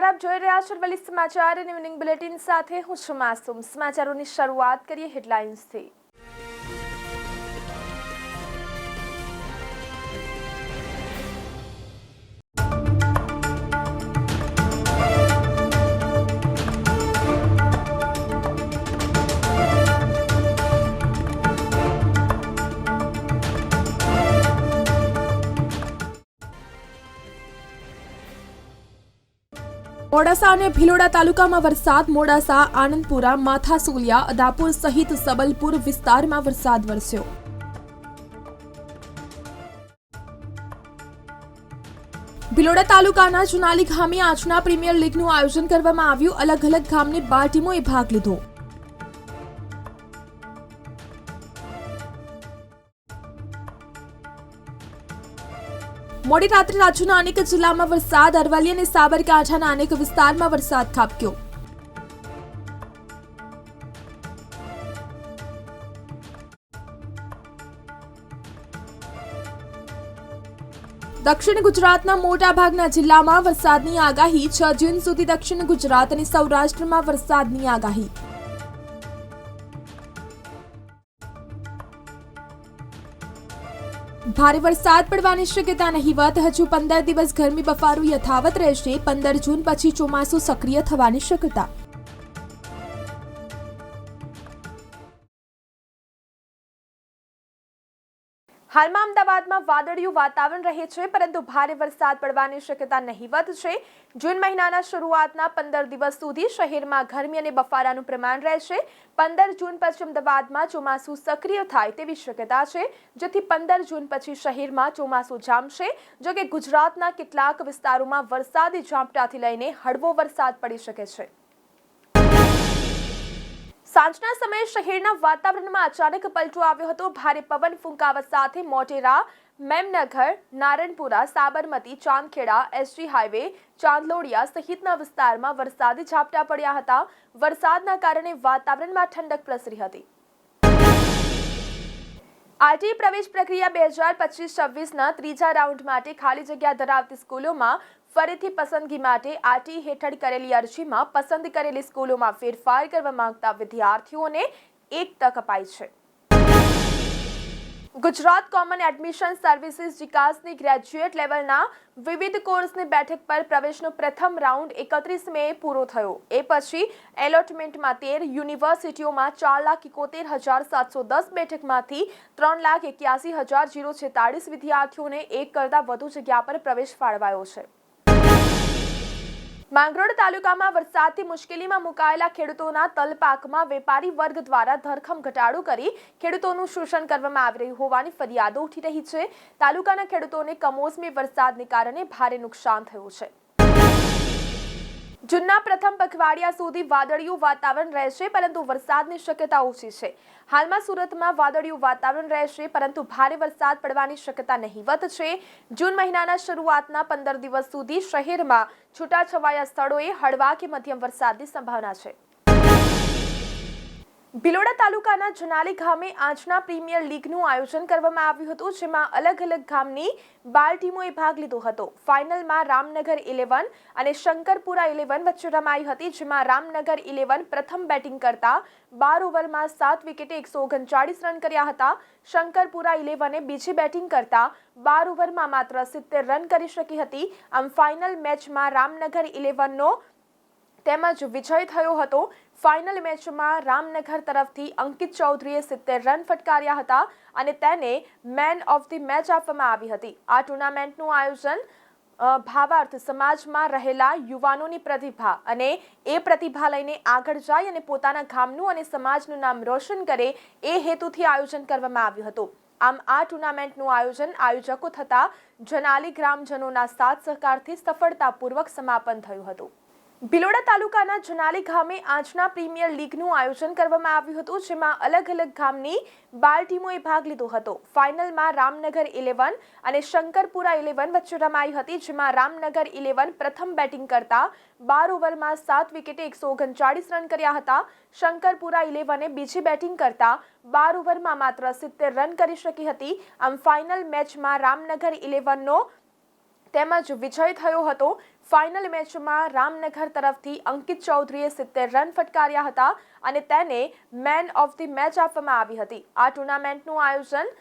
નમસ્કાર, આપ જોઈ રહ્યા છો અરવલ્લી સમાચાર અને ઇવનિંગ બુલેટિન સાથે હું છું માસૂમ। સમાચારોની શરૂઆત કરીએ હેડલાઇન્સથી। મોડાસા અને ભિલોડા તાલુકામાં વરસાદ। મોડાસા, આનંદપુરા, માથાસુલિયા, અદાપુર સહિત સબલપુર વિસ્તારમાં વરસાદ વરસ્યો। ભિલોડા તાલુકાના જુનાલી ગામે આજના પ્રીમિયર લીગનું આયોજન કરવામાં આવ્યું। અલગ અલગ ગામની 12 ટીમોએ ભાગ લીધો। મોડી રાત્રે રાજ્યના અનેક જિલ્લામાં વરસાદ। અરવલ્લી અને સાબરકાંઠાના અનેક વિસ્તારમાં વરસાદ ખાબક્યો। દક્ષિણ ગુજરાતના મોટાભાગના જિલ્લામાં વરસાદની આગાહી। 6 જૂન સુધી દક્ષિણ ગુજરાત અને સૌરાષ્ટ્રમાં વરસાદની આગાહી। ભારે વરસાદ પડવાની શક્યતા નહિવત। હજુ 15 દિવસ ગરમી બફારો યથાવત રહેશે। 15 જૂન પછી ચોમાસું સક્રિય થવાની શક્યતા। હાલમાં અમદાવાદમાં વાદળિયું વાતાવરણ રહે છે, પરંતુ ભારે વરસાદ પડવાની શક્યતા નહિવત છે। જૂન મહિનાના શરૂઆતના 15 દિવસ સુધી શહેરમાં ગરમી અને બફારાનું પ્રમાણ રહેશે। 15 જૂન પછી અમદાવાદમાં ચોમાસું સક્રિય થાય તેવી શક્યતા છે, જેથી 15 જૂન પછી શહેરમાં ચોમાસું જામશે। જો કે ગુજરાતના કેટલાક વિસ્તારોમાં વરસાદી ઝાપટાથી લઈને હળવો વરસાદ પડી શકે છે। સાંજના સમયે શહેરના વાતાવરણમાં અચાનક પલટો આવ્યો હતો। ભારે પવન ફૂંકાવા સાથે મોટેરા, મેમનગર, નારણપુરા, સાબરમતી, ચાંદખેડા, એસજી હાઈવે, ચાંદલોડિયા સહિતના વિસ્તારમાં વરસાદી ઝાપટા પડ્યા હતા। વરસાદના કારણે વાતાવરણમાં ઠંડક પ્રસરી હતી। આરટી પ્રવેશ પ્રક્રિયા 2025-26ના ત્રીજા રાઉન્ડ માટે ખાલી જગ્યા ધરાવતી સ્કૂલોમાં ફરીથી પસંદગી માટે આરટી હેઠળ કરેલી અરજીમાં પસંદ કરેલી સ્કૂલોમાં ફેરફાર કરવા માંગતા વિદ્યાર્થીઓને એક તક અપાઈ છે। ગુજરાત કોમન એડમિશન સર્વિસીસ જીકાસની ગ્રેજ્યુએટ લેવલના વિવિધ કોર્સની બેઠક પર પ્રવેશનો પ્રથમ રાઉન્ડ 31 મે પૂરો થયો। એ પછી એલોટમેન્ટમાં 13 યુનિવર્સિટીઓમાં 4,71,710 બેઠકમાંથી 3,81,046 વિદ્યાર્થીઓને એક કરતાં વધુ જગ્યા પર પ્રવેશ ફાળવાયો છે। માંગરોળ તાલુકામાં વરસાદથી મુશ્કેલીમાં મુકાયેલા ખેડૂતોના તલપાકમાં વેપારી વર્ગ દ્વારા ધરખમ ઘટાડો કરી ખેડૂતોનું શોષણ કરવામાં આવી રહ્યું હોવાની ફરિયાદો ઉઠી રહી છે। તાલુકાના ખેડૂતોને કમોસમી વરસાદને કારણે ભારે નુકસાન થયું છે। જૂનના પ્રથમ પખવાડિયા સુધી વાદળિયું વાતાવરણ રહેશે, પરંતુ વરસાદની શક્યતા ઓછી છે। હાલમાં સુરતમાં વાદળિયું વાતાવરણ રહેશે, પરંતુ ભારે વરસાદ પડવાની શક્યતા નહિવત છે। જૂન મહિનાના શરૂઆતના 15 દિવસ સુધી શહેરમાં છૂટાછવાયા સ્થળોએ હળવા કે મધ્યમ વરસાદની સંભાવના છે। ભિલોડા તાલુકાના જનાલી ગામે આજના પ્રીમિયર લીગનું આયોજન કરવામાં આવ્યું હતું, જેમાં અલગ અલગ ગામની 12 ટીમોએ ભાગ લીધો હતો। ફાઇનલમાં રામનગર 11 અને શંકરપુરા 11 વચ્ચે રમાઈ હતી, જેમાં રામનગર 11 પ્રથમ બેટિંગ કરતા 12 ઓવરમાં 7 વિકેટે 139 રન કર્યા હતા। શંકરપુરા 11એ બીજી બેટિંગ કરતા 12 ઓવરમાં માત્ર 70 રન કરી શકી હતી। આમ ફાઇનલ મેચમાં રામનગર 11નો તેમજ વિજય થયો હતો। ફાઇનલ મેચમાં રામનગર તરફથી અંકિત ચૌધરીએ 70 રન ફટકાર્યા હતા અને તેને મેન ઓફ ધી મેચ આપવામાં આવી હતી। આ ટુર્નામેન્ટનું આયોજન ભાવાર્થ સમાજમાં રહેલા યુવાનોની પ્રતિભા અને એ પ્રતિભા લઈને આગળ જાય અને પોતાના ગામનું અને સમાજનું નામ રોશન કરે એ હેતુથી આયોજન કરવામાં આવ્યું હતું। આમ આ ટુર્નામેન્ટનું આયોજન આયોજકો થતા જનાલી ગ્રામજનોના સાથ સહકારથી સફળતાપૂર્વક સમાપન થયું હતું। ભિલોડા તાલુકાના જનાલી ગામે આજના પ્રીમિયર લીગનું આયોજન કરવામાં આવ્યું હતું, જેમાં અલગ અલગ ગામની 12 ટીમોએ ભાગ લીધો હતો। ફાઇનલમાં રામનગર 11 અને શંકરપુરા 11 વચ્ચે રમાઈ હતી, જેમાં રામનગર 11 પ્રથમ બેટિંગ કરતા 12 ઓવરમાં 7 વિકેટે 139 રન કર્યા હતા। શંકરપુરા 11એ બીજી બેટિંગ કરતા 12 ઓવરમાં માત્ર 70 રન કરી શકી હતી। આમ ફાઇનલ મેચમાં રામનગર 11નો તેમજ વિજય થયો હતો। ફાઇનલ મેચમાં રામનગર તરફથી અંકિત ચૌધરીએ 70 રન ફટકાર્યા હતા અને તેને મેન ઓફ ધી મેચ આપવામાં આવી હતી. આ ટુર્નામેન્ટનું આયોજન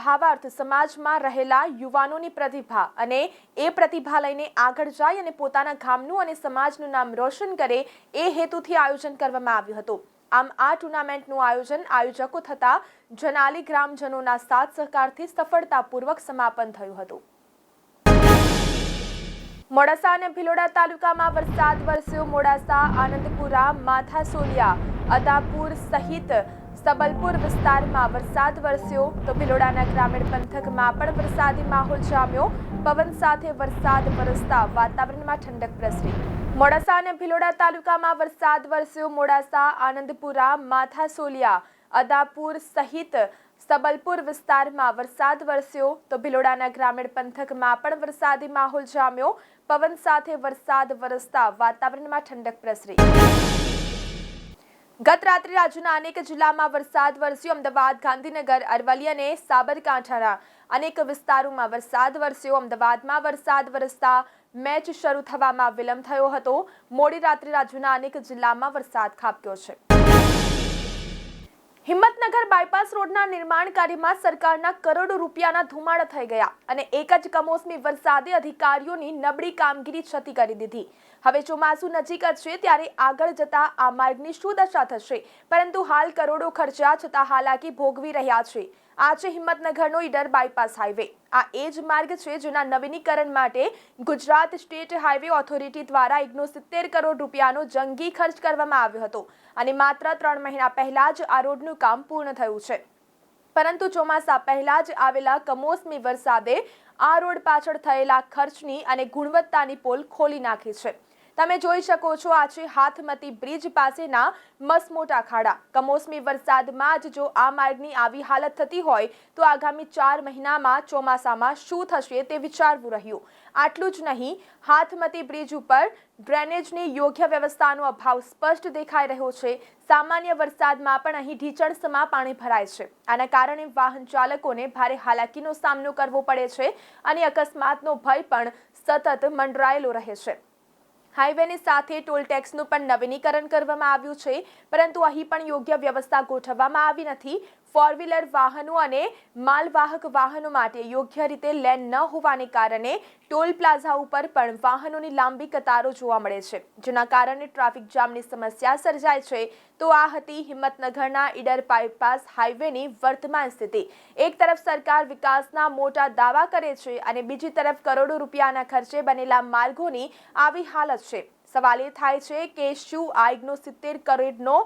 ભાવાર્થ સમાજમાં રહેલા યુવાનોની પ્રતિભા અને એ પ્રતિભા લઈને આગળ જાય અને પોતાના ગામનું અને સમાજનું નામ રોશન કરે એ હેતુથી આયોજન કરવામાં આવ્યું હતું. આમ આ ટુર્નામેન્ટનું આયોજન આયોજકો થતા જનાલી ગ્રામજનોના સાથ સહકારથી સફળતાપૂર્વક સમાપન થયું હતું. મોડાસા અને ભિલોડા તાલુકામાં વરસાદ વરસ્યો. મોડાસા, આનંદપુરા, માથાસોલિયા, અદાપુર સહિત સબલપુર વિસ્તારમાં વરસાદ વરસ્યો તો ભિલોડાના ગ્રામીણ પંથકમાં પણ વરસાદી માહોલ જામ્યો. પવન સાથે વરસાદ વરસતા વાતાવરણમાં ઠંડક પ્રસરી. મોડાસા અને ભિલોડા તાલુકામાં વરસાદ વરસ્યો. મોડાસા, આનંદપુરા, માથાસોલિયા, અદાપુર સહિત સબલપુર વિસ્તારમાં વરસાદ વરસ્યો તો ભિલોડાના ગ્રામીણ પંથકમાં પણ વરસાદી માહોલ જામ્યો. પવન સાથે વરસાદ વરસતા વાતાવરણમાં ઠંડક પ્રસરી. ગત રાત્રે રાજ્યના અનેક જિલ્લામાં વરસાદ વરસ્યો. અમદાવાદ, ગાંધીનગર, અરવલ્લી અને સાબરકાંઠાના અનેક વિસ્તારોમાં વરસાદ વરસ્યો. અમદાવાદમાં વરસાદ વરસતા મેચ શરૂ થવામાં વિલંબ થયો હતો. મોડી રાત્રે રાજ્યના અનેક જિલ્લામાં વરસાદ ખાબક્યો છે. હિંમતનગર બાયપાસ રોડના નિર્માણ કાર્યમાં સરકારના કરોડો રૂપિયાના ધુમાડા થઈ ગયા અને એક જ કમોસમી વરસાદે અધિકારીઓની નબળી કામગીરી છતી કરી દીધી. હવે ચોમાસું નજીક જ છે ત્યારે આગળ જતા આ માર્ગની શું દશા થશે? પરંતુ હાલ કરોડો ખર્ચા છતાં હાલાકી ભોગવી રહ્યા છે. આ છે હિંમતનગરનો ઈડર બાયપાસ હાઈવે. આ એ જ માર્ગ છે જેના નવીનીકરણ માટે ગુજરાત સ્ટેટ હાઈવે ઓથોરિટી દ્વારા 170 કરોડ રૂપિયાનો જંગી ખર્ચ કરવામાં આવ્યો હતો અને માત્ર 3 મહિના પહેલા જ આ રોડનું કામ પૂર્ણ થયું છે. પરંતુ ચોમાસા પહેલા જ આવેલા કમોસમી વરસાદે આ રોડ પાછળ થયેલા ખર્ચની અને ગુણવત્તાની પોલ ખોલી નાખી છે. તમે જોઈ શકો છો આ છે હાથમતી બ્રિજ પાસેના મસમોટા ખાડા. કમોસમી વરસાદમાં જ જો આ માર્ગની આવી હાલત થતી હોય તો આગામી 4 મહિનામાં ચોમાસામાં શું થશે તે વિચારવું રહ્યું. આટલું જ નહીં, હાથમતી બ્રિજ ઉપર ડ્રેનેજની યોગ્ય વ્યવસ્થાનો અભાવ સ્પષ્ટ દેખાઈ રહ્યો છે. સામાન્ય વરસાદમાં પણ અહીં ઢીચણસમાં પાણી ભરાય છે. આના કારણે વાહન ચાલકોને ભારે હાલાકીનો સામનો કરવો પડે છે અને અકસ્માતનો ભય પણ સતત મંડરાયેલો રહે છે. હાઈવેની સાથે ટોલ ટેક્સનું પણ નવીનીકરણ કરવામાં આવ્યું છે, પરંતુ અહીં પણ યોગ્ય વ્યવસ્થા ગોઠવવામાં આવી નથી. 4 વ્હીલર વાહનો અને માલવાહક વાહનો માટે યોગ્ય રીતે લેન ન હોવાને કારણે ટોલ પ્લાઝા ઉપર પણ વાહનોની લાંબી કતારો જોવા મળે છે, જેના કારણે ટ્રાફિક જામની સમસ્યા સર્જાય છે. તો આ હતી હિંમતનગરના ઈડર બાયપાસ હાઈવેની વર્તમાન સ્થિતિ. એક તરફ સરકાર વિકાસના મોટા દાવા કરે છે અને બીજી તરફ કરોડો રૂપિયાના ખર્ચે બનેલા માર્ગોની આવી હાલત છે. સવાલ એ થાય છે કે શું આ 170 કરોડનો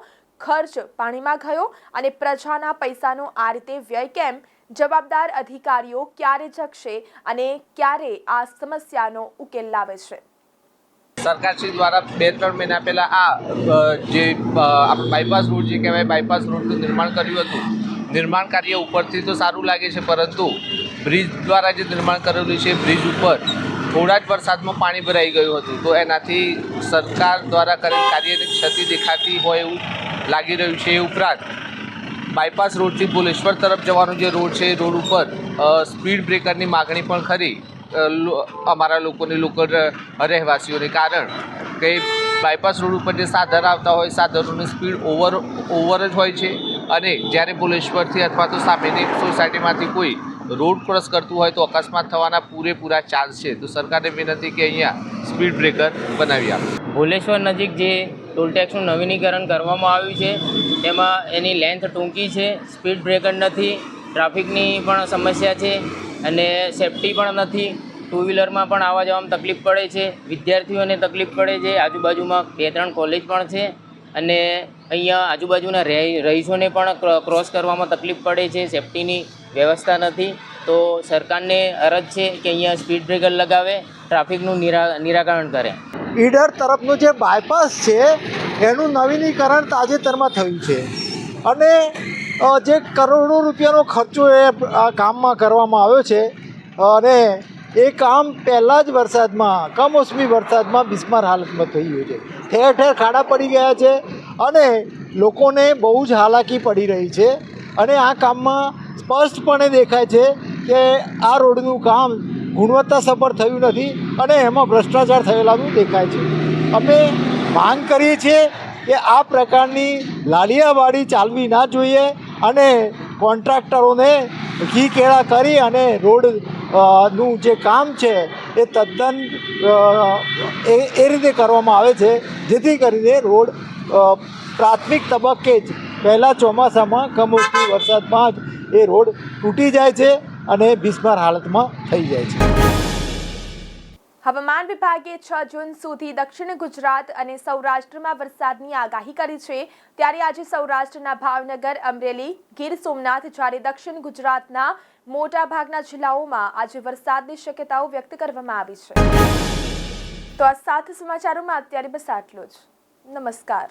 ખર્ચ પાણીમાં ગયો અને પ્રજાના પૈસાનો આ રીતે વ્યય કેમ? જવાબદાર અધિકારીઓ ક્યારે જગશે અને ક્યારે આ સમસ્યાનો ઉકેલ લાવે છે? સરકારશ્રી દ્વારા 2-3 મહિના પહેલાં આ જે બાયપાસ રોડ જે કહેવાય બાયપાસ રોડનું નિર્માણ કર્યું હતું. નિર્માણ કાર્ય ઉપરથી તો સારું લાગે છે, પરંતુ બ્રિજ દ્વારા જે નિર્માણ કરેલું છે બ્રિજ ઉપર થોડા જ વરસાદમાં પાણી ભરાઈ ગયું હતું. તો એનાથી સરકાર દ્વારા કરેલ કાર્યની ક્ષતિ દેખાતી હોય એવું લાગી રહ્યું છે. એ ઉપરાંત બાયપાસ રોડથી ભુલેશ્વર તરફ જવાનો જે રોડ છે એ રોડ ઉપર સ્પીડ બ્રેકરની માગણી પણ ખરી અમારા લોકોની લોકલ રહેવાસીઓને. કારણ કે બાયપાસ રોડ ઉપર જે સાધન આવતા હોય સાધનોની સ્પીડ ઓવર જ હોય છે અને જ્યારે ભુલેશ્વરથી અથવા તો સામેની સોસાયટીમાંથી કોઈ રોડ ક્રોસ કરતું હોય તો અકસ્માત થવાના પૂરેપૂરા ચાન્સ છે. તો સરકારને વિનંતી કે અહીંયા સ્પીડ બ્રેકર બનાવી આપે. ભુલેશ્વર નજીક જે ટોલ ટેક્સનું નવીનીકરણ કરવામાં આવ્યું છે તેમાં એની લેન્થ ટૂંકી છે, સ્પીડ બ્રેકર નથી, ટ્રાફિકની પણ સમસ્યા છે અને સેફટી પણ નથી. 2 વ્હીલરમાં પણ આવવા જવામાં તકલીફ પડે છે, વિદ્યાર્થીઓને તકલીફ પડે છે. આજુબાજુમાં 2-3 કોલેજ પણ છે અને અહીંયા આજુબાજુના રહીશોને પણ ક્રોસ કરવામાં તકલીફ પડે છે. સેફટીની વ્યવસ્થા નથી. તો સરકારને અરજ છે કે અહીંયા સ્પીડ બ્રેકર લગાવે, ટ્રાફિકનું નિરાકરણ કરે. ઈડર તરફનું જે બાયપાસ છે એનું નવીનીકરણ તાજેતરમાં થયું છે અને જે કરોડો રૂપિયાનો ખર્ચો એ આ કામમાં કરવામાં આવ્યો છે અને એ કામ પહેલાં જ વરસાદમાં કમોસમી વરસાદમાં બિસ્માર હાલતમાં થઈ ગયું છે. ઠેર ઠેર ખાડા પડી ગયા છે અને લોકોને બહુ જ હાલાકી પડી રહી છે અને આ કામમાં સ્પષ્ટપણે દેખાય છે કે આ રોડનું કામ ગુણવત્તાસભર થયું નથી અને એમાં ભ્રષ્ટાચાર થયેલાનું દેખાય છે. અમે માંગ કરીએ છીએ કે આ પ્રકારની લાલિયાવાડી ચાલવી ના જોઈએ અને કોન્ટ્રાક્ટરોને ઘી કેળા કરી અને રોડ નું જે કામ છે એ તદ્દન એ રીતે કરવામાં આવે છે જેથી કરીને રોડ પ્રાથમિક તબક્કે જ પહેલાં ચોમાસામાં કમોસમી વરસાદમાં જ એ રોડ તૂટી જાય છે અને બિસ્માર હાલતમાં થઈ જાય છે. હવામાન વિભાગે 6 જૂન સુધી દક્ષિણ ગુજરાત અને સૌરાષ્ટ્રમાં વરસાદની આગાહી કરી છે. ત્યારે આજે સૌરાષ્ટ્રના ભાવનગર, અમરેલી, ગીર સોમનાથ જ્યારે દક્ષિણ ગુજરાતના મોટાભાગના જિલ્લાઓમાં આજે વરસાદની શક્યતાઓ વ્યક્ત કરવામાં આવી છે. તો આ સાથે સમાચારોમાં અત્યારે બસ આટલું જ. નમસ્કાર.